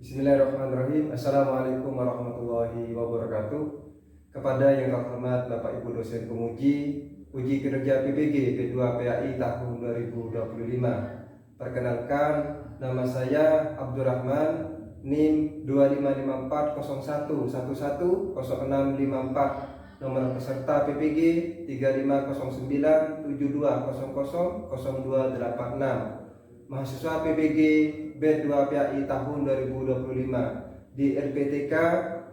Bismillahirrahmanirrahim. Assalamualaikum warahmatullahi wabarakatuh. Kepada yang terhormat Bapak Ibu dosen penguji uji kinerja PBG P2 PAI tahun 2025. Perkenalkan, nama saya Abdurrahman, NIM 255401110654. Nomor peserta PPG 350972000286. Mahasiswa PPG B2 PAI tahun 2025 di LPTK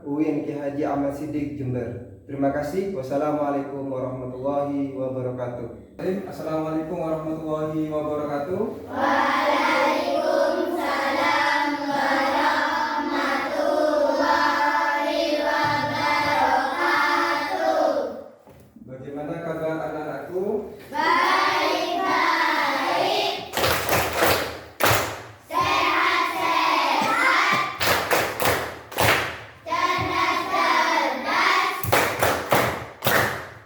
UIN Ki Haji Ahmad Siddiq Jember. Terima kasih. Wassalamualaikum warahmatullahi wabarakatuh. Assalamualaikum warahmatullahi wabarakatuh. Waalaikumsalam warahmatullahi wabarakatuh. Bagaimana kabar anak-anakku? Baik, baik. Sehat-sehat. Cerdas-cerdas.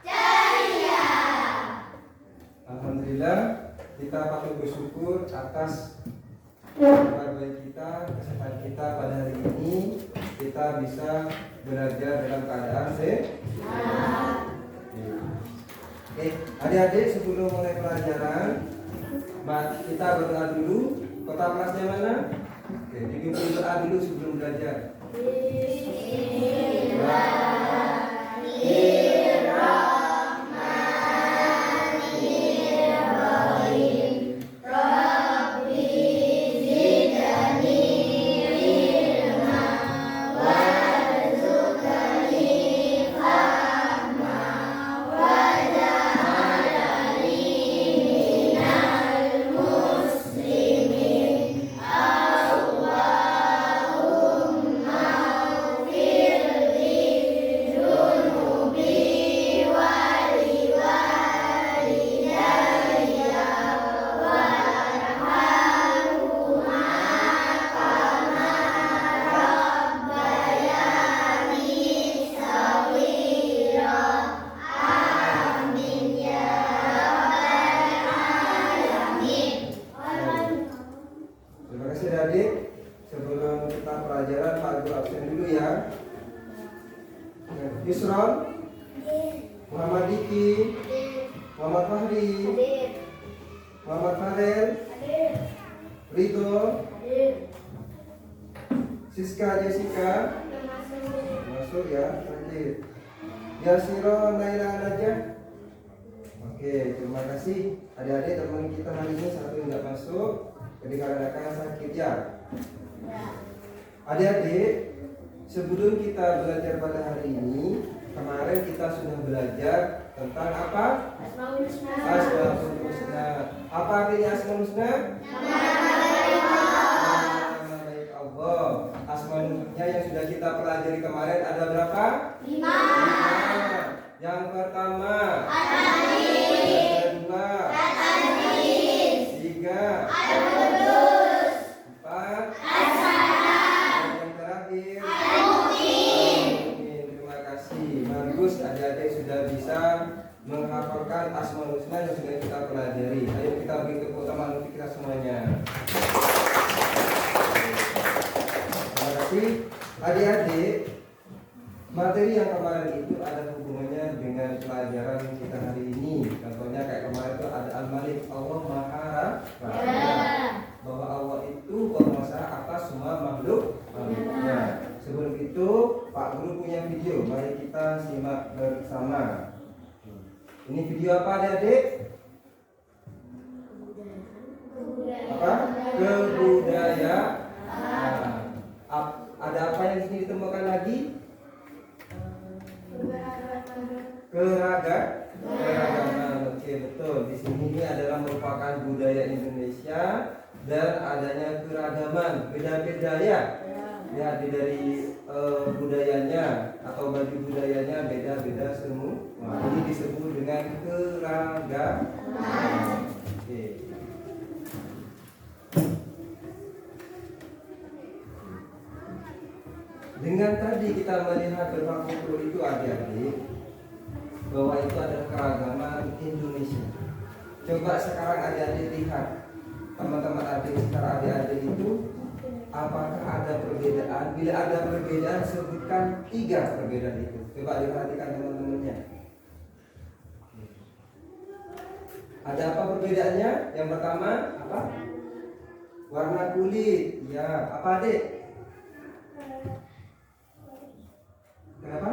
Ceria. Alhamdulillah, kita patut bersyukur atas kabar baik kita, kesehatan kita pada hari ini. Kita bisa belajar dalam keadaan sehat. Oke, adik-adik, sebelum mulai pelajaran, kita berdoa dulu. Kota kelasnya mana? Oke, dipimpin doa dulu sebelum belajar. Bismillahirrahmanirrahim. Rabbi zidni ilma warzuqni fahma waj'alni minal muslimin. Allahumma ighfirli dunubi waliwalidayya warhamhuma kama rabbayani shaghira. Amin ya rabbal alamin. Terima kasih adik. Sebelum kita pelajaran, Pak Guru absen dulu ya. Yusron, Muhammad Diki, Muhammad Fahri, Muhammad Farel, Ridho, Siska Jessica, masuk ya, lanjut. Yasiro Naila Najah. Oke, terima kasih adik-adik. Teman kita hari ini satu yang tidak masuk, jadi dikarenakan sakit ya. Adik-adik, sebelum kita belajar pada hari ini, kemarin kita sudah belajar tentang apa? Asmaul Husna. Apa artinya Asmaul Husna? Nama baik Allah. Asmaul Husna yang sudah kita pelajari kemarin ada berapa? 5. Yang pertama, yang kedua, tiga, empat, yang terakhir, Amin. Terima kasih. Bagus, adik-adik sudah bisa menghafalkan Asmaul Husna yang sudah kita pelajari. Ayo kita beri tepuk tangan untuk kita semuanya. Terima kasih. Adik-adik, materi yang kemarin itu ada hubungannya dengan pelajaran kita hari ini. Contohnya kayak kemarin itu ada Al-Malik, Allah Maha Raya. Bahwa Allah itu berkuasa atas semua makhluknya. Sebelum itu, Pak Guru punya video. Mari kita simak bersama. Ini video apa adik-adik? Apa? Kebudayaan. Ada apa yang di sini ditemukan lagi? Keragaman. Oke, betul. Di sini ini adalah merupakan budaya Indonesia dan adanya keragaman, beda-beda ya. Ya, dari budayanya atau baju budayanya beda-beda semua. Ini disebut dengan keragaman. Oke. Dengan tadi kita melihat berbagai itu adik-adik, bahwa itu adalah keragaman Indonesia. Coba sekarang adik-adik lihat, teman-teman adik sekarang adik-adik itu apakah ada perbedaan? Bila ada perbedaan, sebutkan 3 perbedaan itu. Coba diperhatikan teman-temannya. Ada apa perbedaannya? Yang pertama apa? Warna kulit. Ya, apa adik? Kenapa?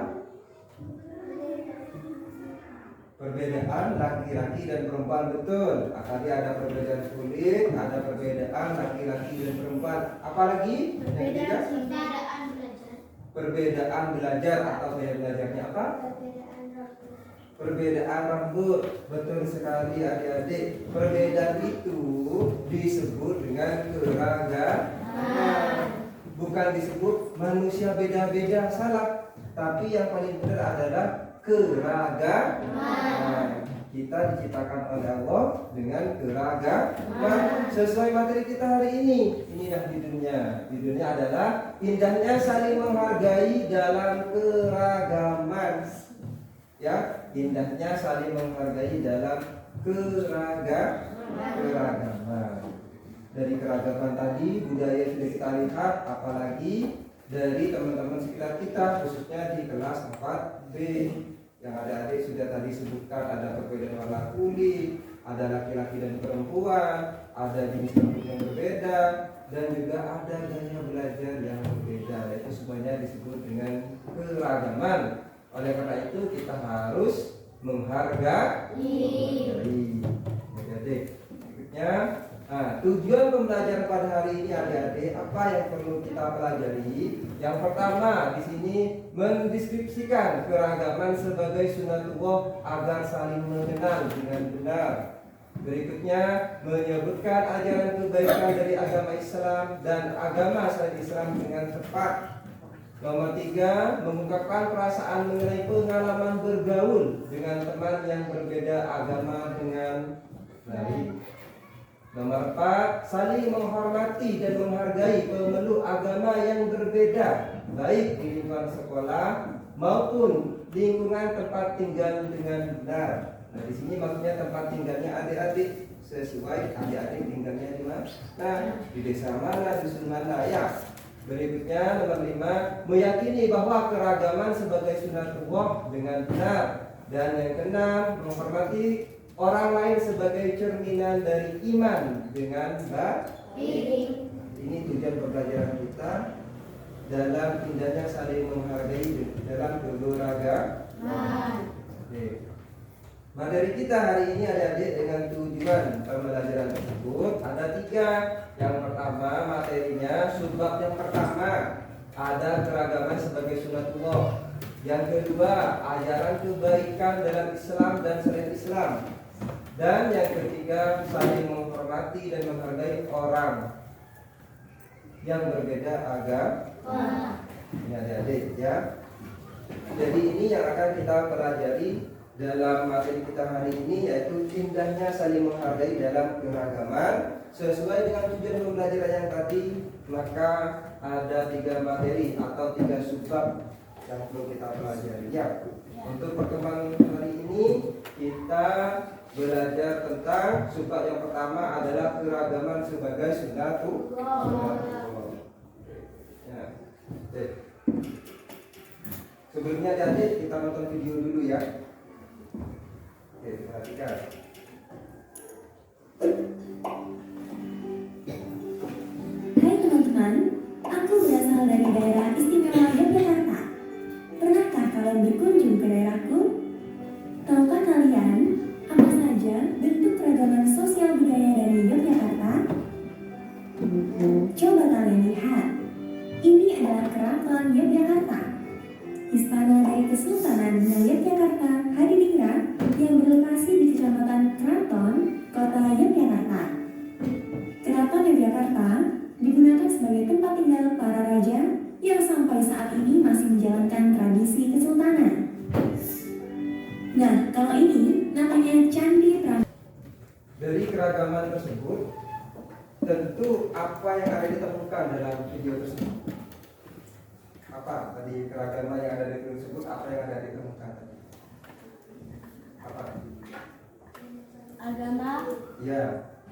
Perbedaan laki-laki dan perempuan, betul. Tadi ada perbedaan kulit, ada perbedaan laki-laki dan perempuan. Apalagi? Yang ketiga? Perbedaan belajar. Perbedaan belajar atau gaya belajarnya apa? Perbedaan rambut. Betul sekali adik-adik. Perbedaan itu disebut dengan keragaman. Bukan disebut manusia beda-beda, salah. Tapi yang paling benar adalah keragaman. Kita diciptakan oleh Allah dengan keragaman sesuai materi kita hari ini. Inilah judulnya. Judulnya adalah indahnya saling menghargai dalam keragaman. Ya, indahnya saling menghargai dalam keragaman. Dari keragaman tadi budaya sudah kita lihat, apalagi dari teman-teman sekitar kita, khususnya di kelas 4B. Yang adik-adik sudah tadi sebutkan, ada perbedaan warna kulit, ada laki-laki dan perempuan, ada jenis rambut yang berbeda, dan juga ada gaya belajar yang berbeda. Itu semuanya disebut dengan keragaman. Oleh karena itu kita harus menghargai. Adik-adik, berikutnya, tujuan pembelajaran pada hari ini adik-adik, apa yang perlu kita pelajari? Yang pertama di sini mendeskripsikan keragaman sebagai sunatullah agar saling mengenal dengan benar. Berikutnya menyebutkan ajaran kebaikan dari agama Islam dan agama selain Islam dengan tepat. Nomor 3, mengungkapkan perasaan mengenai pengalaman bergaul dengan teman yang berbeda agama dengan baik. Nomor 4, saling menghormati dan menghargai pemeluk agama yang berbeda, baik di lingkungan sekolah maupun lingkungan tempat tinggal dengan benar. Nah, di sini maksudnya tempat tinggalnya adik-adik sesuai adik-adik tinggalnya di mana? Di desa mana, dusun mana ya. Berikutnya nomor 5, meyakini bahwa keragaman sebagai sunatullah dengan benar. Dan yang keenam, menghormati orang lain sebagai cerminan dari iman dengan baik. Ini tujuan pembelajaran kita dalam indahnya saling menghargai dalam keberagaman. Materi kita hari ini adik-adik dengan tujuan pembelajaran tersebut ada 3. Yang pertama materinya, subbab yang pertama ada keragaman sebagai sunatullah. Yang kedua ajaran kebaikan dalam Islam dan selain Islam. Dan yang ketiga saling menghormati dan menghargai orang yang berbeda agama. Ini adik-adik ya. Jadi ini yang akan kita pelajari dalam materi kita hari ini, yaitu indahnya saling menghargai dalam keragaman. Sesuai dengan tujuan pembelajaran yang tadi, maka ada 3 materi atau 3 subbab yang perlu kita pelajari ya. Untuk pertemuan hari ini kita belajar tentang subbab yang pertama adalah keragaman sebagai sunatullah. Ya. Sebelumnya adik kita nonton video dulu ya. Oke, perhatikan. Hai teman-teman, aku berasal dari daerah istimewa Yogyakarta. Pernahkah kalian berkunjung ke daerahku? Tahukah kalian apa saja bentuk keragaman sosial budaya dari Yogyakarta? Coba kalian lihat. Ini adalah Keraton Yogyakarta. Istana dari Kesultanan Yogyakarta Hadiningrat yang berlokasi di Kecamatan Keraton, Kota Yogyakarta. Keraton Yogyakarta digunakan sebagai tempat tinggal para raja yang sampai saat ini masih menjalankan tradisi kesultanan. Nah, kalau ini namanya Candi Prambanan. Dari keragaman tersebut, tentu apa yang ada ditemukan dalam video tersebut? Apa tadi keragaman yang ada di video tersebut? Apa yang ada ditemukan tadi? Apa? Agama. Ya,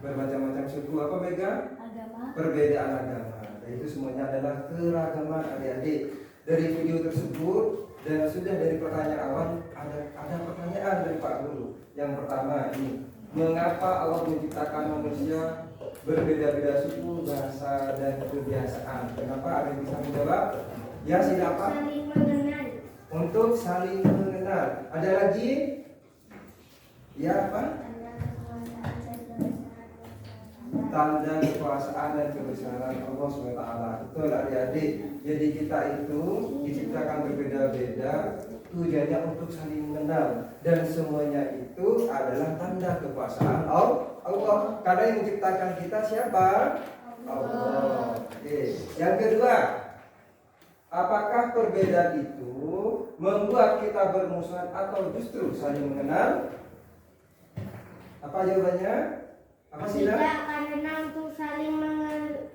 bermacam-macam suku. Apa Mega? Agama. Perbedaan agama. Itu semuanya adalah keragaman adik-adik. Dari video tersebut dan sudah dari pertanyaan awal ada pertanyaan dari Pak Guru. Yang pertama ini, mengapa Allah menciptakan manusia berbeda-beda suku, bahasa, dan kebiasaan? Kenapa? Ada yang bisa menjawab? Ya, silakan. Saling mengenal. Untuk saling mengenal. Ada lagi? Ya, apa? Tanda kekuasaan dan kebesaran Allah SWT. Betul adik-adik. Jadi kita itu diciptakan berbeda-beda, tujuannya untuk saling mengenal, dan semuanya itu adalah tanda kekuasaan Allah. Karena yang menciptakan kita siapa? Allah. Oke. Yang kedua, apakah perbedaan itu membuat kita bermusuhan atau justru saling mengenal? Apa jawabannya? Apa sih? Tidak, karena untuk saling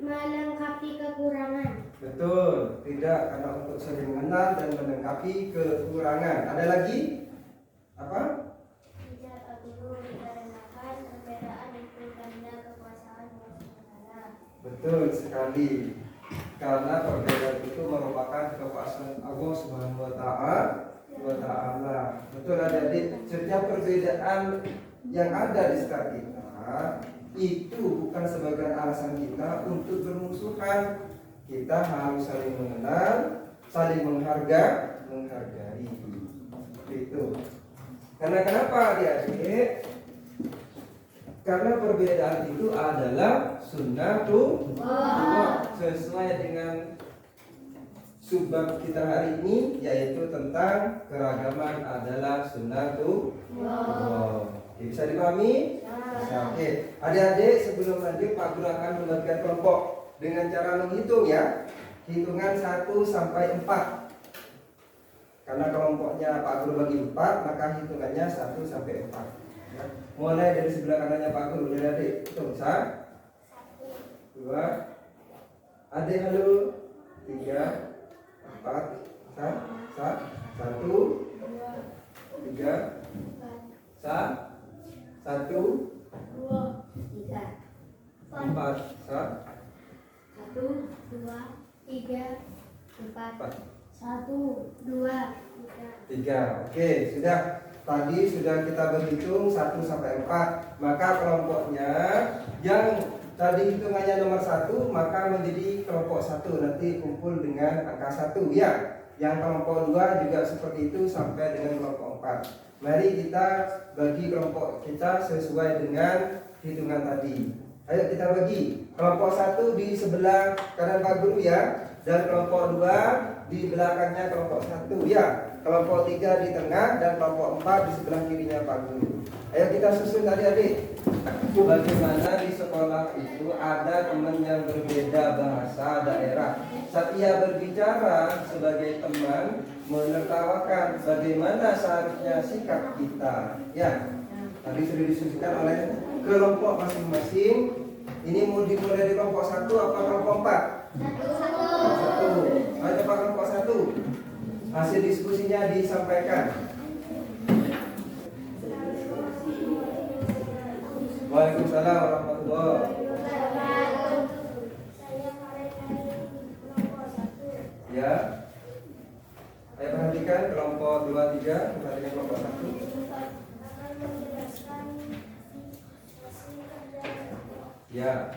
melengkapi kekurangan. Betul, tidak, karena untuk saling mengenal dan melengkapi kekurangan. Ada lagi? Apa? Tidak perlu dikarenakan perbedaan itu tanda kekuasaan Allah SWT. Betul sekali. Karena perbedaan itu merupakan kekuasaan Allah Subhanahu wa Ta'ala. Betul adik-adik, setiap perbedaan yang ada di sekitar kita itu bukan sebagai alasan kita untuk bermusuhan. Kita harus saling mengenal, saling menghargai. Itu. Karena kenapa adik-adik? Karena perbedaan itu adalah sunnatullah, sesuai dengan subbab kita hari ini, yaitu tentang keragaman adalah sunnatullah. Bisa dipahami? Bisa. Oke, adik-adik, sebelum lanjut Pak Guru akan membagikan kelompok dengan cara menghitung ya. Hitungan 1 sampai 4. Karena kelompoknya Pak Guru bagi 4, maka hitungannya 1 sampai 4. Ya. Mulai dari sebelah kanannya Pak Guru, adik-adik. Hitung 1, 2, adik halo, 3, 4, 1, 3, 1, 2, 3, 4, 1, 2, 3, 4, 1, 2, 3. Oke, sudah. Tadi sudah kita berhitung 1 sampai 4. Maka kelompoknya yang tadi hitungannya nomor 1, maka menjadi kelompok 1. Nanti kumpul dengan angka 1 ya. Yang kelompok 2 juga seperti itu sampai dengan kelompok 4. Mari kita bagi kelompok kita sesuai dengan hitungan tadi. Ayo kita bagi. Kelompok 1 di sebelah kanan Pak Guru ya. Dan kelompok 2 di belakangnya kelompok 1 ya. Kelompok 3 di tengah dan kelompok 4 di sebelah kirinya Pak Guru. Ayo kita susun adik-adik. Bagaimana di sekolah itu ada teman yang berbeda bahasa daerah. Saat ia berbicara sebagai teman menertawakan, bagaimana seharusnya sikap kita. Ya, tadi sudah disusunkan oleh kelompok masing-masing. Ini mau dimulai dari kelompok 1 apa kelompok 4? 1. Ayo Pak, kelompok 1. Hasil diskusinya disampaikan. Waalaikumsalam warahmatullahi wabarakatuh. Ya. Ayo perhatikan kelompok 2, 3, perhatikan kelompok 1. Ya.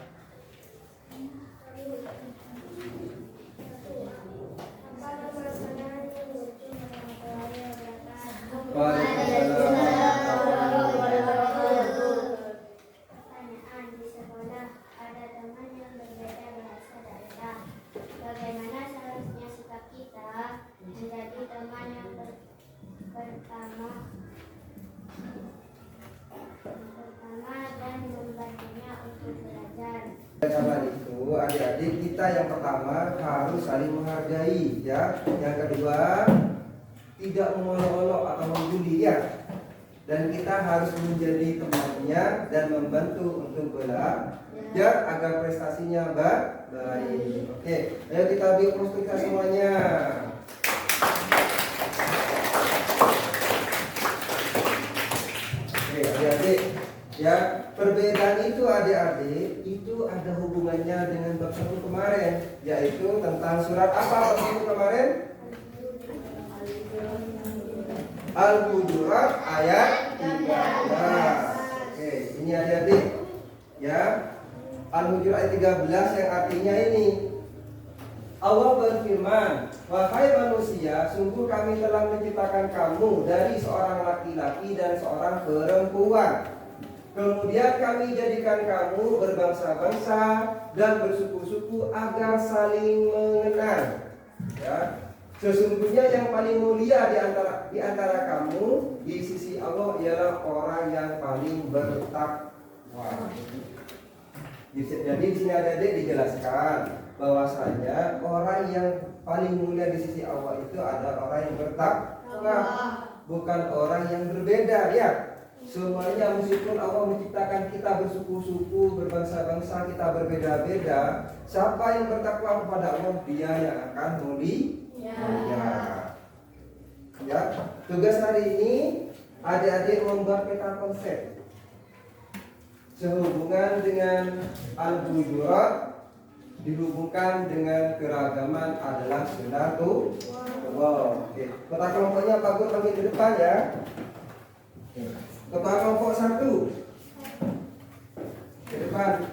Pertanyaan, di sekolah ada teman yang berbeda bahasa daerah. Bagaimana seharusnya sikap kita menjadi teman yang pertama dan membantunya untuk belajar. Karena itu adik-adik kita yang pertama harus saling menghargai ya. Yang kedua tidak mengolok-olok atau membuli ya. Dan kita harus menjadi temannya dan membantu untuk belajar agar prestasinya baik. Oke, ayo kita bikin kita semuanya. Oke, adik-adik ya, perbedaan itu adik-adik itu ada ada hubungannya dengan bab 1 kemarin, yaitu tentang surat apa bab 1 kemarin? Al-Hujurat ayat 13. Oke, ini adik-adik ya. Al-Hujurat ayat 13 yang artinya ini, Allah berfirman, wahai manusia, sungguh kami telah menciptakan kamu dari seorang laki-laki dan seorang perempuan. Kemudian kami jadikan kamu berbangsa-bangsa dan bersuku-suku agar saling mengenal. Ya. Sesungguhnya yang paling mulia di antara kamu di sisi Allah ialah orang yang paling bertakwa. Jadi di sini adik-adik dijelaskan bahwasanya orang yang paling mulia di sisi Allah itu adalah orang yang bertakwa, bukan orang yang berbeda. Ya, semuanya meskipun Allah menciptakan kita bersuku-suku, berbangsa-bangsa, kita berbeda-beda, siapa yang bertakwa kepada Allah, dia yang akan mulia. Ya, tugas hari ini adik-adik membuat peta konsep sehubungan dengan Al-Hujurat dihubungkan dengan keragaman adalah sunnatu. Wow. Oke. Kota kelompoknya Pak Gur panggil di depan ya. Kota kelompok 1 di depan.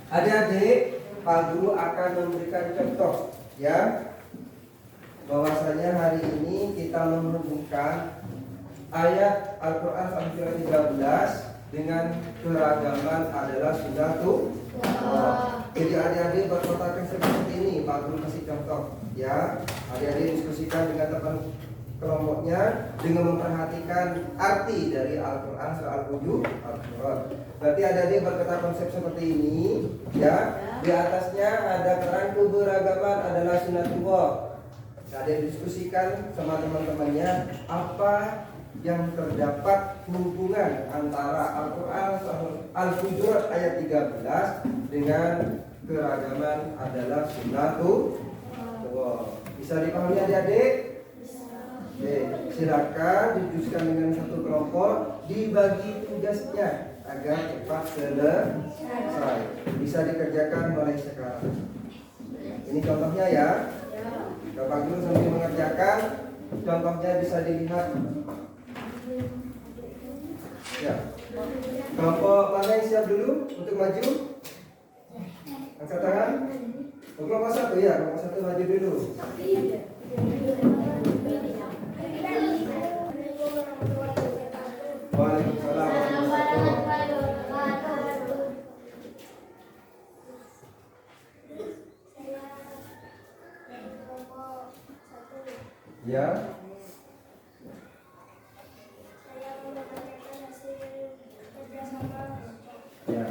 Adik-adik, Pak Guru akan memberikan contoh ya, bahwasanya hari ini kita menghubungkan ayat Al-Quran surah 13 dengan keragaman adalah sunnatu. Jadi adik-adik berkotakan seperti ini, Pak Guru kasih contoh ya. Adik-adik diskusikan dengan teman kelompoknya dengan memperhatikan arti dari Al-Quran surah Al-Hujurat. Berarti adik-adik berkata konsep seperti ini ya. Di atasnya ada keran keberagaman adalah sunnatullah. Adik diskusikan sama teman-temannya apa yang terdapat hubungan antara Al-Quran Al-Hujurat ayat 13 dengan keragaman adalah sunnatullah. Bisa dipahami adik-adik? Oke, silakan didiskusikan dengan satu kelompok, dibagi tugasnya agar cepat selesai. Bisa dikerjakan mulai sekarang. Ini contohnya ya. Bapak Guru sambil mengerjakan, contohnya bisa dilihat. Ya. Kelompok mana yang siap dulu untuk maju? Angkat tangan. Kelompok 1 ya, kelompok 1 maju dulu. Waalaikumsalam warahmatullahi wabarakatuh. Ya. Ya.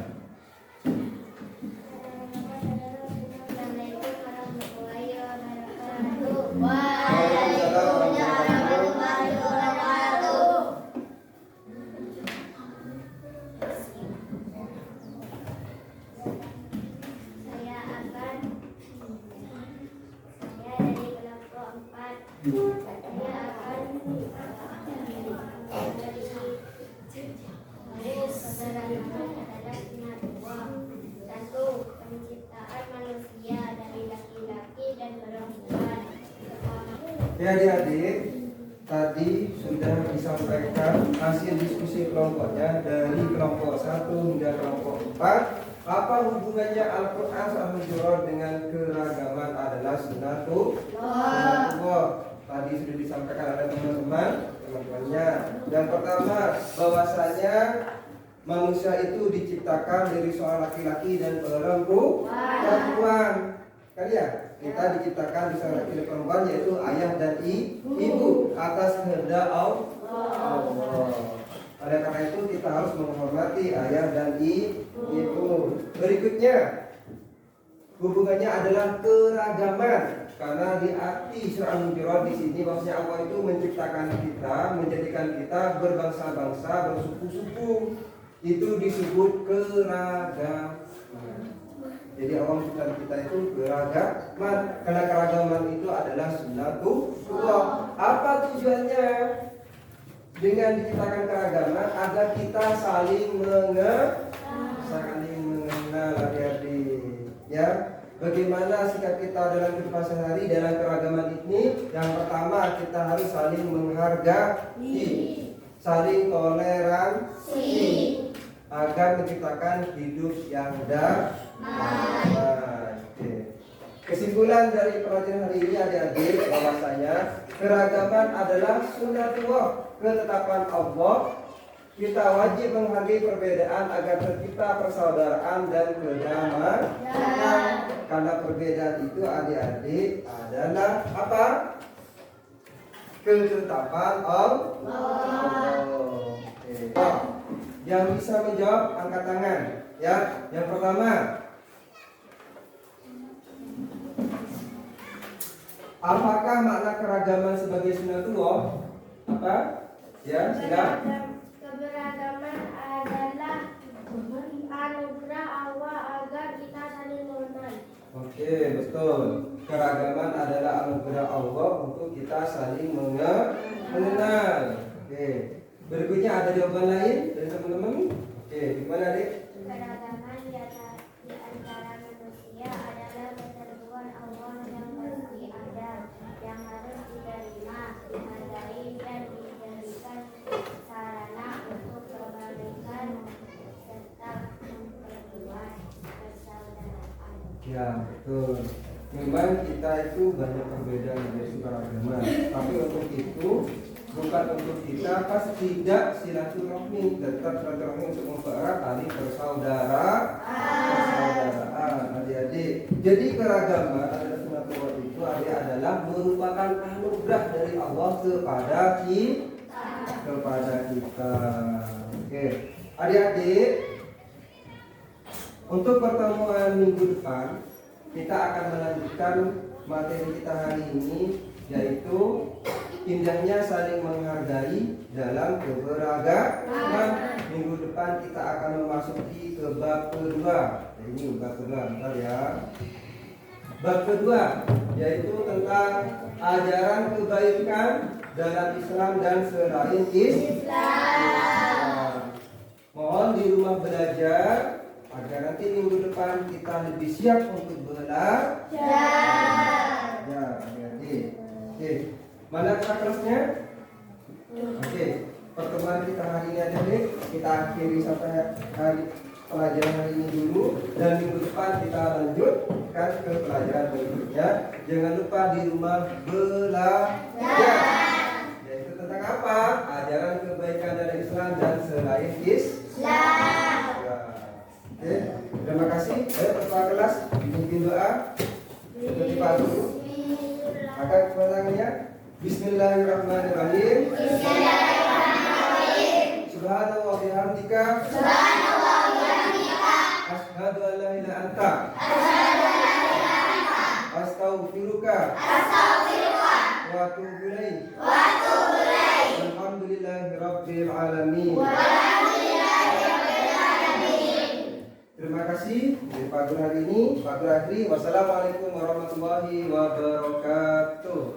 Ya adik-adik, tadi sudah disampaikan hasil diskusi kelompoknya dari kelompok 1 hingga kelompok 4. Apa hubungannya Al-Quran Al-Hujurat dengan keragaman adalah sunnatullah. Tadi sudah disampaikan oleh teman-temannya. Yang pertama, bahwasanya manusia itu diciptakan dari seorang laki-laki dan perempuan. Kan ya? Kita diciptakan di seorang laki dan perempuan, yaitu ayah dan ibu atas kehendak Allah. Oleh karena itu kita harus menghormati ayah dan ibu. Berikutnya, hubungannya adalah keragaman. Karena di arti surah Al-Hujurat di sini bahwasanya Allah itu menciptakan kita, menjadikan kita berbangsa-bangsa, bersuku-suku. Itu disebut keragaman. Jadi Allah menciptakan kita itu keragaman. Karena keragaman itu adalah sunnatullah. Apa tujuannya? dengan diciptakan keragaman agar kita saling mengenal, adik-adik. Ya, bagaimana sikap kita dalam kehidupan sehari dalam keragaman ini? Yang pertama, kita harus saling menghargai, saling toleransi, agar menciptakan hidup yang damai. Kesimpulan dari pelajaran hari ini adik-adik bahwasanya keragaman adalah sunnatullah, ketetapan Allah. Kita wajib menghargai perbedaan agar tercipta persaudaraan dan kedamaian. Karena perbedaan itu adik-adik adalah apa? Ketetapan Allah. Oke. Yang bisa menjawab angkat tangan. Ya, yang pertama. Apakah makna keragaman sebagai sunnatullah? Apa? Ya, silakan. Keberagaman adalah anugerah Allah agar kita saling mengenal. Oke, betul. Keragaman adalah anugerah Allah untuk kita saling mengenal. Oke. Berikutnya ada jawaban lain dari teman-teman? Oke, gimana Dek? Keragaman di antara manusia adalah ketentuan Allah yang pasti ada, yang harus diterima, dihargai, dan dijadikan sarana untuk perbaikan serta memperluas persaudaraan. Ya, betul. Memang kita itu banyak perbedaan dari keragaman, tapi untuk itu bukan untuk kita pas tidak silaturahmi, tetap silaturahmi untuk mempererat tali persaudaraan adik-adik. Jadi keragaman adalah sunnatullah itu adalah merupakan anugerah dari Allah kepada kita. Oke, adik-adik, untuk pertemuan minggu depan kita akan melanjutkan materi kita hari ini, yaitu indahnya saling menghargai dalam keberagaman. Minggu depan kita akan memasuki ke bab kedua. Ini bab kedua, bentar ya. Bab kedua yaitu tentang ajaran kebaikan dalam Islam dan selain Islam. Mohon di rumah belajar agar nanti minggu depan kita lebih siap untuk belajar. Ya, adik-adik. Oke, mana kelasnya? Oke, pertemuan kita hari ini aja deh. Kita akhiri sampai hari pelajaran hari ini dulu, dan minggu depan kita lanjutkan ke pelajaran berikutnya. Jangan lupa di rumah belajar. Yaitu tentang apa? Ajaran kebaikan dari Islam dan selain Islam. Oke, terima kasih. Ayo ketua kelas bimbing doa seperti Pak Guru. Angkat tangannya. Bismillahirrahmanirrahim. Subhanallah wa bihamdika. Asyhadu an la ilaha illa anta. Astaghfiruka. Wa atubu ilaik. Alhamdulillahirabbil alamin. Terima kasih dari Pak Guru hari ini. Pak Guru akhiri. Wassalamualaikum warahmatullahi wabarakatuh.